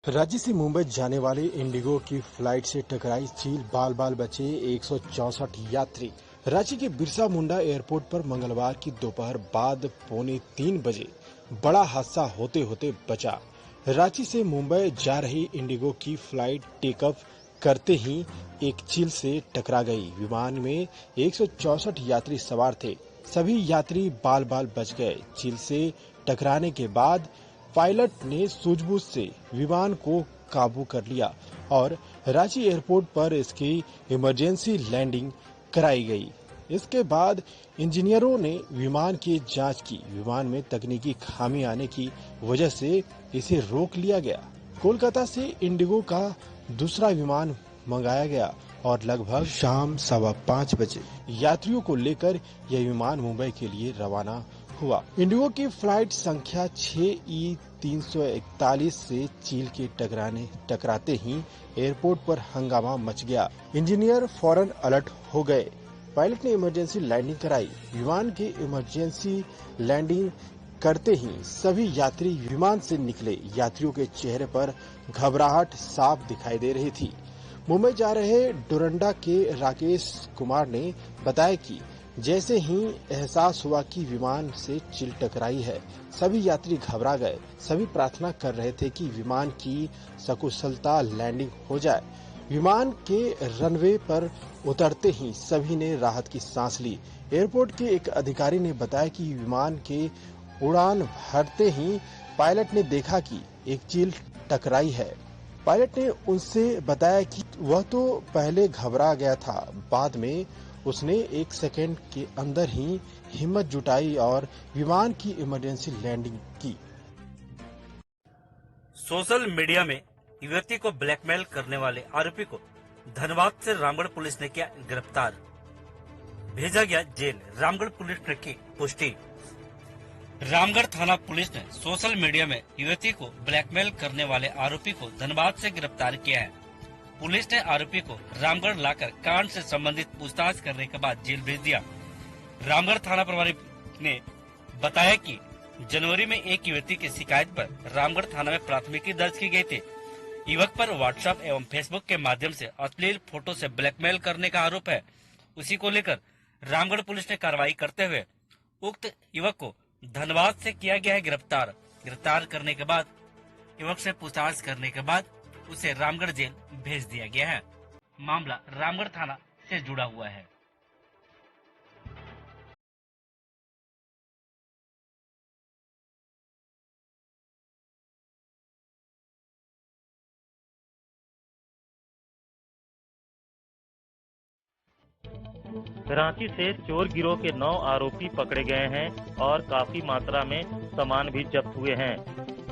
रांची से मुंबई जाने वाली इंडिगो की फ्लाइट से टकराई चील, बाल बाल बचे 164 यात्री। रांची के बिरसा मुंडा एयरपोर्ट पर मंगलवार की दोपहर बाद 2:45 बजे बड़ा हादसा होते होते बचा। रांची से मुंबई जा रही इंडिगो की फ्लाइट टेक ऑफ करते ही एक चील से टकरा गई। विमान में 164 यात्री सवार थे। सभी यात्री बाल बाल बच गए। चील से टकराने के बाद पायलट ने सूझबूझ से विमान को काबू कर लिया और रांची एयरपोर्ट पर इसकी इमरजेंसी लैंडिंग कराई गई। इसके बाद इंजीनियरों ने विमान की जांच की। विमान में तकनीकी खामी आने की वजह से इसे रोक लिया गया। कोलकाता से इंडिगो का दूसरा विमान मंगाया गया और लगभग शाम 5:15 बजे यात्रियों को लेकर यह विमान मुंबई के लिए रवाना हुआ। इंडिगो की फ्लाइट संख्या 6E341 से चील के टकराते ही एयरपोर्ट पर हंगामा मच गया। इंजीनियर फौरन अलर्ट हो गए। पायलट ने इमरजेंसी लैंडिंग कराई। विमान की इमरजेंसी लैंडिंग करते ही सभी यात्री विमान से निकले। यात्रियों के चेहरे पर घबराहट साफ दिखाई दे रही थी। मुंबई जा रहे डोरंडा के राकेश कुमार ने बताया कि जैसे ही एहसास हुआ कि विमान से चील टकराई है, सभी यात्री घबरा गए। सभी प्रार्थना कर रहे थे कि विमान की सकुशलता लैंडिंग हो जाए। विमान के रनवे पर उतरते ही सभी ने राहत की सांस ली। एयरपोर्ट के एक अधिकारी ने बताया कि विमान के उड़ान भरते ही पायलट ने देखा कि एक चील टकराई है। पायलट ने उनसे बताया कि वह तो पहले घबरा गया था, बाद में उसने 1 सेकंड के अंदर ही हिम्मत जुटाई और विमान की इमरजेंसी लैंडिंग की। सोशल मीडिया में युवती को ब्लैकमेल करने वाले आरोपी को धनबाद से रामगढ़ पुलिस ने किया गिरफ्तार, भेजा गया जेल। रामगढ़ पुलिस ने की पुष्टि। रामगढ़ थाना पुलिस ने सोशल मीडिया में युवती को ब्लैकमेल करने वाले आरोपी को धनबाद से गिरफ्तार किया है। पुलिस ने आरोपी को रामगढ़ लाकर कांड से संबंधित पूछताछ करने के बाद जेल भेज दिया। रामगढ़ थाना प्रभारी ने बताया कि जनवरी में एक युवती की शिकायत पर रामगढ़ थाना में प्राथमिकी दर्ज की गई थी। युवक पर व्हाट्सएप एवं फेसबुक के माध्यम से अश्लील फोटो से ब्लैकमेल करने का आरोप है। उसी को लेकर रामगढ़ पुलिस ने कार्रवाई करते हुए उक्त युवक को धनबाद से किया गया है गिरफ्तार। गिरफ्तार करने के बाद युवक से पूछताछ करने के बाद उसे रामगढ़ जेल भेज दिया गया है। मामला रामगढ़ थाना से जुड़ा हुआ है। रांची से चोर गिरोह के 9 आरोपी पकड़े गए हैं और काफी मात्रा में सामान भी जब्त हुए हैं।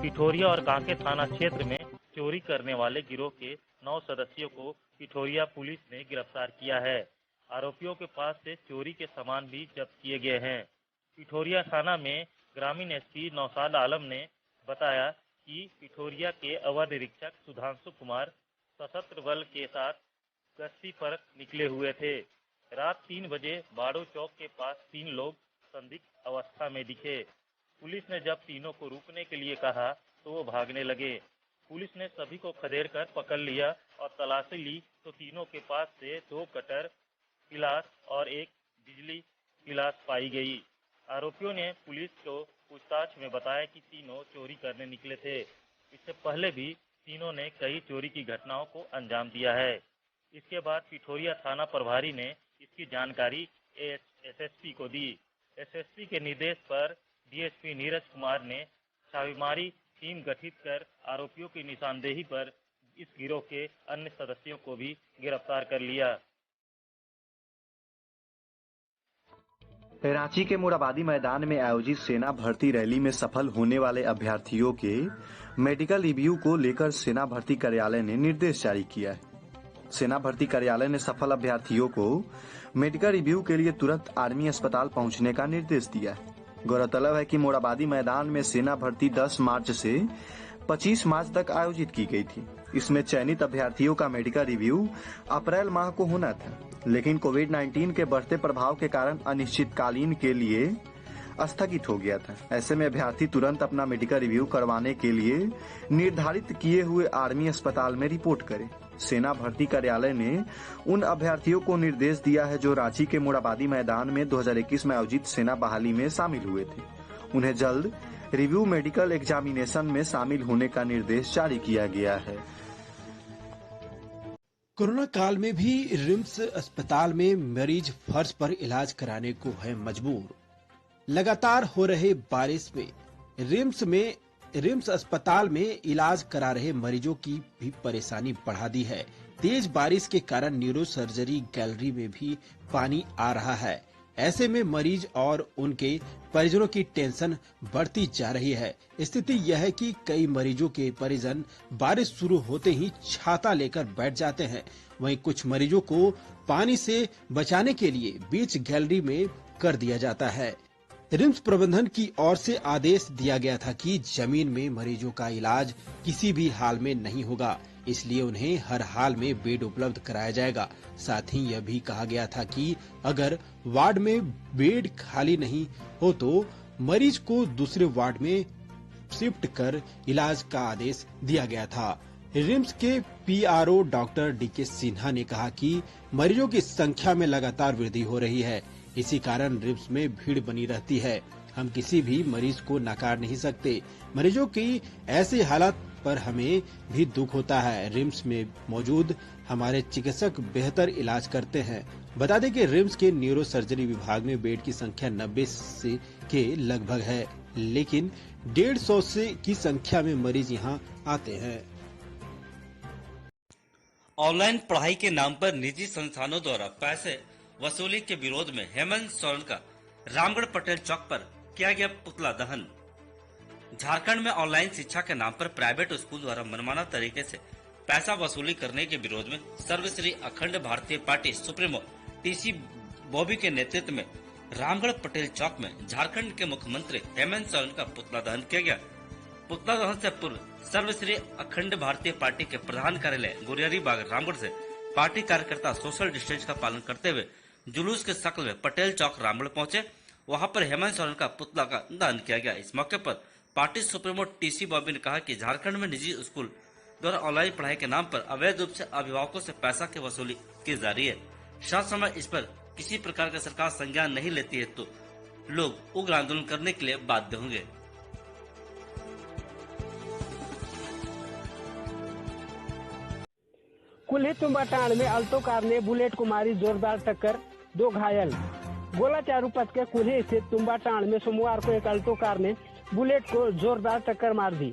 पिठोरिया और कांके थाना क्षेत्र में चोरी करने वाले गिरोह के 9 सदस्यों को पिठोरिया पुलिस ने गिरफ्तार किया है। आरोपियों के पास से चोरी के सामान भी जब्त किए गए हैं। पिठोरिया थाना में ग्रामीण एसपी नौशाद आलम ने बताया कि पिठोरिया के अवर निरीक्षक सुधांशु कुमार सशस्त्र बल के साथ गश्ती पर निकले हुए थे। रात 3 बजे बाड़ो चौक के पास 3 लोग संदिग्ध अवस्था में दिखे। पुलिस ने जब तीनों को रुकने के लिए कहा तो वो भागने लगे। पुलिस ने सभी को खदेड़कर पकड़ लिया और तलाशी ली तो तीनों के पास से 2 कटर गिलास और 1 बिजली गिलास पाई गई। आरोपियों ने पुलिस को पूछताछ में बताया कि तीनों चोरी करने निकले थे। इससे पहले भी तीनों ने कई चोरी की घटनाओं को अंजाम दिया है। इसके बाद पिठोरिया थाना प्रभारी ने इसकी जानकारी एसएसपी को दी। एसएसपी के निर्देश पर डीएसपी नीरज कुमार ने छापेमारी टीम गठित कर आरोपियों की निशानदेही पर इस गिरोह के अन्य सदस्यों को भी गिरफ्तार कर लिया। रांची के मोराबादी मैदान में आयोजित सेना भर्ती रैली में सफल होने वाले अभ्यर्थियों के मेडिकल रिव्यू को लेकर सेना भर्ती कार्यालय ने निर्देश जारी किया है। सेना भर्ती कार्यालय ने सफल अभ्यर्थियों को मेडिकल रिव्यू के लिए तुरंत आर्मी अस्पताल पहुंचने का निर्देश दिया है। गौरतलब है कि मोराबादी मैदान में सेना भर्ती 10 मार्च से 25 मार्च तक आयोजित की गई थी। इसमें चयनित अभ्यर्थियों का मेडिकल रिव्यू अप्रैल माह को होना था, लेकिन कोविड-19 के बढ़ते प्रभाव के कारण अनिश्चितकालीन के लिए स्थगित हो गया था। ऐसे में अभ्यर्थी तुरंत अपना मेडिकल रिव्यू करवाने के लिए निर्धारित किए हुए आर्मी अस्पताल में रिपोर्ट करें। सेना भर्ती कार्यालय ने उन अभ्यर्थियों को निर्देश दिया है जो रांची के मोरहाबादी मैदान में 2021 में आयोजित सेना बहाली में शामिल हुए थे। उन्हें जल्द रिव्यू मेडिकल एग्जामिनेशन में शामिल होने का निर्देश जारी किया गया है। कोरोना काल में भी रिम्स अस्पताल में मरीज फर्श पर इलाज कराने को है मजबूर। लगातार हो रहे बारिश में रिम्स अस्पताल में इलाज करा रहे मरीजों की भी परेशानी बढ़ा दी है। तेज बारिश के कारण न्यूरो सर्जरी गैलरी में भी पानी आ रहा है। ऐसे में मरीज और उनके परिजनों की टेंशन बढ़ती जा रही है। स्थिति यह है कि कई मरीजों के परिजन बारिश शुरू होते ही छाता लेकर बैठ जाते हैं। वहीं कुछ मरीजों को पानी से बचाने के लिए बीच गैलरी में कर दिया जाता है। रिम्स प्रबंधन की ओर से आदेश दिया गया था कि जमीन में मरीजों का इलाज किसी भी हाल में नहीं होगा, इसलिए उन्हें हर हाल में बेड उपलब्ध कराया जाएगा। साथ ही यह भी कहा गया था कि अगर वार्ड में बेड खाली नहीं हो तो मरीज को दूसरे वार्ड में शिफ्ट कर इलाज का आदेश दिया गया था। रिम्स के पीआरओ डॉक्टर डीके सिन्हा ने कहा कि मरीजों की संख्या में लगातार वृद्धि हो रही है, इसी कारण रिम्स में भीड़ बनी रहती है। हम किसी भी मरीज को नकार नहीं सकते। मरीजों की ऐसी हालत पर हमें भी दुख होता है। रिम्स में मौजूद हमारे चिकित्सक बेहतर इलाज करते हैं। बता दें कि रिम्स के न्यूरो सर्जरी विभाग में बेड की संख्या 90 से के लगभग है, लेकिन 150 से की संख्या में मरीज यहां आते हैं। ऑनलाइन पढ़ाई के नाम पर निजी संस्थानों द्वारा पैसे वसूली के विरोध में हेमंत सोरेन का रामगढ़ पटेल चौक पर किया गया पुतला दहन। झारखंड में ऑनलाइन शिक्षा के नाम पर प्राइवेट स्कूल द्वारा मनमाना तरीके से पैसा वसूली करने के विरोध में सर्वश्री अखंड भारतीय पार्टी सुप्रीमो टीसी बॉबी के नेतृत्व में रामगढ़ पटेल चौक में झारखंड के मुख्यमंत्री हेमंत सोरेन का पुतला दहन किया गया। पुतला दहन से पूर्व सर्वश्री अखंड भारतीय पार्टी के प्रधान कार्यालय गुरियारी बाग रामगढ़ से पार्टी कार्यकर्ता सोशल डिस्टेंस का पालन करते हुए जुलूस के शक्ल में पटेल चौक रामगढ़ पहुंचे। वहां पर हेमंत सोरेन का पुतला का दहन किया गया। इस मौके पर पार्टी सुप्रीमो टीसी बॉबी ने कहा कि झारखंड में निजी स्कूल द्वारा ऑनलाइन पढ़ाई के नाम पर अवैध रूप से अभिभावकों से पैसा की वसूली की जा रही है। शासन समय इस पर किसी प्रकार का सरकार संज्ञान नहीं लेती है तो लोग उग्र आंदोलन करने के लिए बाध्य होंगे। कुल्ही तुम्बाटांड में अल्टो कार ने बुलेट को मारी जोरदार टक्कर, 2 घायल। गोला चारूपत के कुल्ही स्थित तुम्बाटांड में सोमवार को एक अल्टो कार ने बुलेट को जोरदार टक्कर मार दी,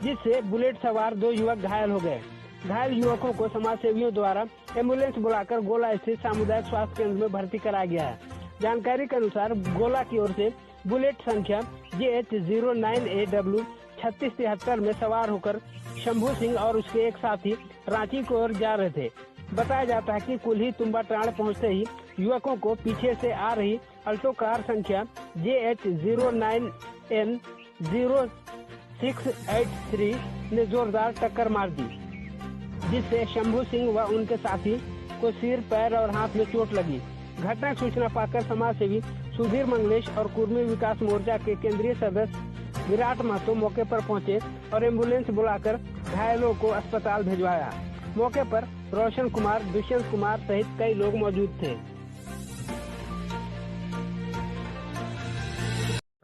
जिससे बुलेट सवार 2 युवक घायल हो गए। घायल युवकों को समाज सेवियों द्वारा एम्बुलेंस बुलाकर गोला स्थित सामुदायिक स्वास्थ्य केंद्र में भर्ती कराया गया है। जानकारी के अनुसार गोला की ओर से बुलेट संख्या JH09AW 3673 में सवार होकर शंभू सिंह और उसके एक साथी रांची की ओर जा रहे थे। बताया जाता है कि कुल्ही तुम्बाटांड पहुंचते ही युवकों को पीछे से आ रही अल्टो कार संख्या JH09N0683 ने जोरदार टक्कर मार दी, जिससे शंभू सिंह व उनके साथी को सिर, पैर और हाथ में चोट लगी। घटना की सूचना पाकर समाज सेवी सुधीर मंगलेश और कुर्मी विकास मोर्चा के केंद्रीय सदस्य विराट महतो मौके पर पहुंचे और एम्बुलेंस बुलाकर घायलों को अस्पताल भिजवाया। मौके पर रोशन कुमार, दुष्यंत कुमार सहित कई लोग मौजूद थे।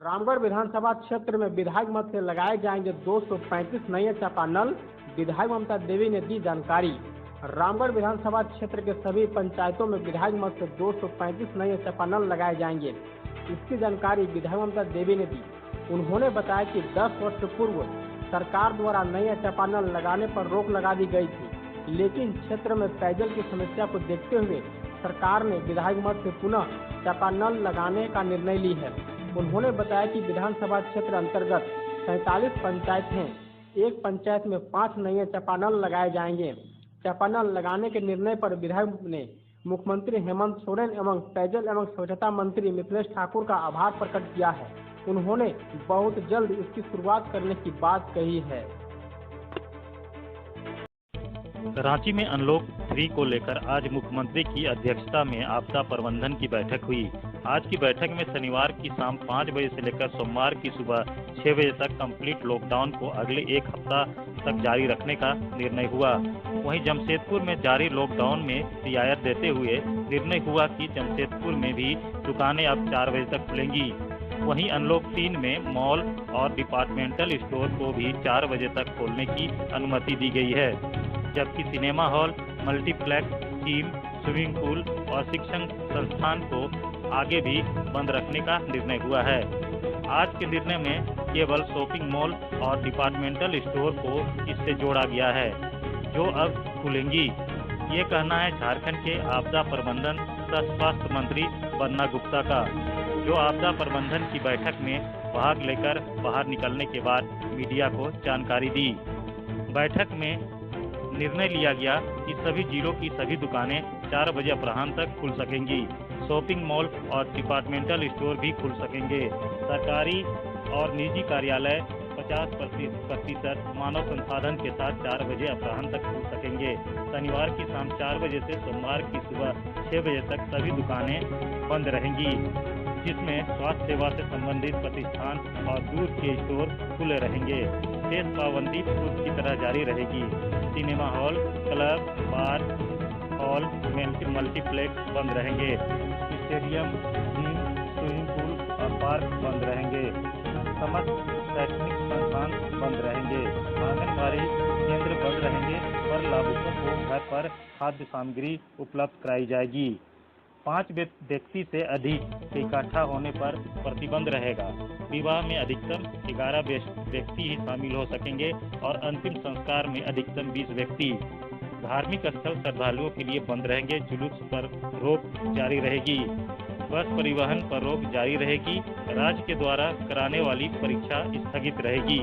रामगढ़ विधानसभा क्षेत्र में विधायक मत से लगाए जाएंगे 235 नए चापानल, विधायक ममता देवी ने दी जानकारी। रामगढ़ विधानसभा क्षेत्र के सभी पंचायतों में विधायक मत से 235 नए चापानल लगाए जाएंगे। इसकी जानकारी विधायक ममता देवी ने दी। उन्होंने बताया कि 10 वर्ष पूर्व सरकार द्वारा नए चापानल लगाने पर रोक लगा दी गई थी, लेकिन क्षेत्र में पेयजल की समस्या को देखते हुए सरकार ने विधायक मत से पुनः चापानल लगाने का निर्णय ली है। उन्होंने बताया कि विधानसभा क्षेत्र अंतर्गत 47 पंचायत हैं। एक पंचायत में 5 नए चापानल लगाए जाएंगे। चापानल लगाने के निर्णय पर विधायक ने मुख्यमंत्री हेमंत सोरेन एवं पेयजल एवं स्वच्छता मंत्री मिथिलेश ठाकुर का आभार प्रकट किया है। उन्होंने बहुत जल्द इसकी शुरुआत करने की बात कही है। रांची में अनलॉक 3 को लेकर आज मुख्यमंत्री की अध्यक्षता में आपदा प्रबंधन की बैठक हुई। आज की बैठक में शनिवार की शाम 5 बजे से लेकर सोमवार की सुबह 6 बजे तक कंप्लीट लॉकडाउन को अगले एक हफ्ता तक जारी रखने का निर्णय हुआ। वहीं जमशेदपुर में जारी लॉकडाउन में रियायत देते हुए निर्णय हुआ कि जमशेदपुर में भी दुकानें अब 4 बजे तक खुलेंगी। वहीं अनलॉक 3 में मॉल और डिपार्टमेंटल स्टोर को भी 4 बजे तक खोलने की अनुमति दी गई है, जबकि cinema hall, multiplex, gym, swimming pool और शिक्षण संस्थान को आगे भी बंद रखने का निर्णय हुआ है। आज के निर्णय में केवल शॉपिंग मॉल और डिपार्टमेंटल स्टोर को इससे जोड़ा गया है, जो अब खुलेंगी। ये कहना है झारखंड के आपदा प्रबंधन तथा स्वास्थ्य मंत्री बन्ना गुप्ता का, जो आपदा प्रबंधन की बैठक में भाग लेकर बाहर निकलने के बाद मीडिया को जानकारी दी। बैठक में निर्णय लिया गया कि सभी जिलों की सभी दुकानें 4 बजे अपराह्न तक खुल सकेंगी। शॉपिंग मॉल और डिपार्टमेंटल स्टोर भी खुल सकेंगे। सरकारी और निजी कार्यालय 50% मानव संसाधन के साथ 4 बजे अपराह्न तक खुल सकेंगे। शनिवार की शाम 4 बजे से सोमवार की सुबह 6 बजे तक सभी दुकानें बंद रहेंगी, जिसमें स्वास्थ्य सेवा से संबंधित प्रतिष्ठान और दूध के स्टोर खुले रहेंगे। शेष पाबंदी पूर्व की तरह जारी रहेगी। सिनेमा हॉल, क्लब, बार, हॉल, मल्टीप्लेक्स बंद रहेंगे। स्टेडियम, जिम, स्विमिंग पूल और पार्क बंद रहेंगे। समस्त शैक्षणिक संस्थान बंद रहेंगे। आंगनबाड़ी केंद्र बंद रहेंगे, पर लाभुकों को घर पर खाद्य सामग्री उपलब्ध कराई जाएगी। 5 व्यक्ति से अधिक इकट्ठा होने पर प्रतिबंध रहेगा। विवाह में अधिकतम 11 व्यक्ति ही शामिल हो सकेंगे और अंतिम संस्कार में अधिकतम 20 व्यक्ति। धार्मिक स्थल श्रद्धालुओं के लिए बंद रहेंगे। जुलूस पर रोक जारी रहेगी। बस परिवहन पर रोक जारी रहेगी। राज्य के द्वारा कराने वाली परीक्षा स्थगित रहेगी।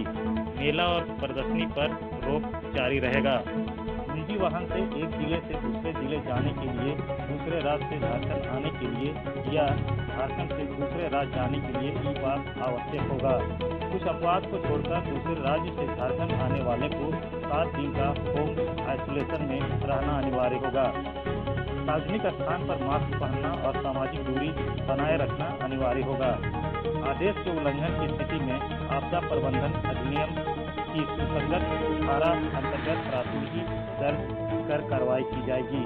मेला और प्रदर्शनी पर रोक जारी रहेगा। निजी वाहन से एक जिले से दूसरे जिले जाने के लिए, दूसरे राज्य से झारखंड आने के लिए या झारखंड से दूसरे राज्य जाने के लिए ई पास आवश्यक होगा। कुछ अपवाद को छोड़कर दूसरे राज्य से झारखंड आने वाले को 7 दिन का होम आइसोलेशन में रहना अनिवार्य होगा। सार्वजनिक स्थान पर मास्क पहनना और सामाजिक दूरी बनाए रखना अनिवार्य होगा। आदेश के उल्लंघन की स्थिति में आपदा प्रबंधन अधिनियम की सुसंगत धारा अंतर्गत प्राथमिकी दर्ज कर कार्रवाई की जाएगी।